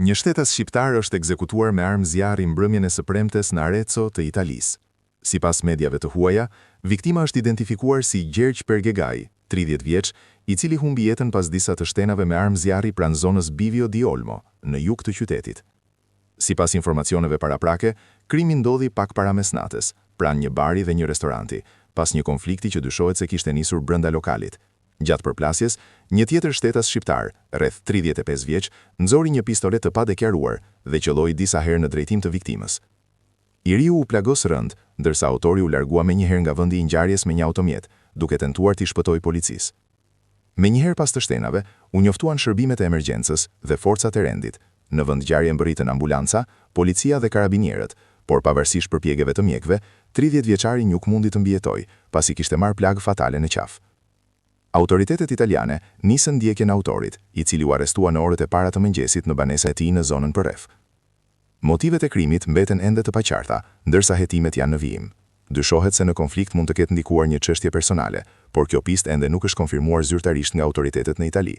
Një shtetas shqiptar është ekzekutuar me armë zjarri mbrëmjen e së premtes në Arezzo të Italisë. Sipas mediave të huaja, viktima është identifikuar si Gjergj Pergegaj, 30 vjeç, i cili humbi jetën pas disa të shtenave me armë zjarri pranë zonës Bivio di Olmo, në jug të qytetit. Sipas informacioneve paraprake, krimi ndodhi pak para mesnates, pranë një bari dhe një restoranti, pas një konflikti që dyshohet se kishte nisur brenda lokalit. Gjatë përplasjes, një tjetër shtetas shqiptar, rreth 35 vjeç, nxori një pistolet të padeklaruar dhe qëlloi disa herë në drejtim të viktimës. I riu u plagos rënd, ndërsa autori u largua menjëherë nga vendi i ngjarjes me një automjet, duke tentuar t'i shpëtojë policisë. Menjëherë pas të shtenave, u njoftuan shërbimet e emergjencës dhe forcat e rendit. Në vend ngjarje mbërritën ambulanca, policia dhe karabinierët, por pavarësisht përpjekjeve të mjekëve, 30 vjeçari nuk mundi të mbijetojë, pasi kishte marrë plagë fatale në qafë. Autoritetet italiane nisën ndjekjen e autorit, i cili u arrestua në orët e para të mëngjesit në banesa e tij në zonën përreth. Motivet e krimit mbeten ende të paqarta, ndërsa hetimet janë në vijim. Dyshohet se në konflikt mund të ketë ndikuar një çështje personale, por kjo pistë ende nuk është konfirmuar zyrtarisht nga autoritetet në Itali.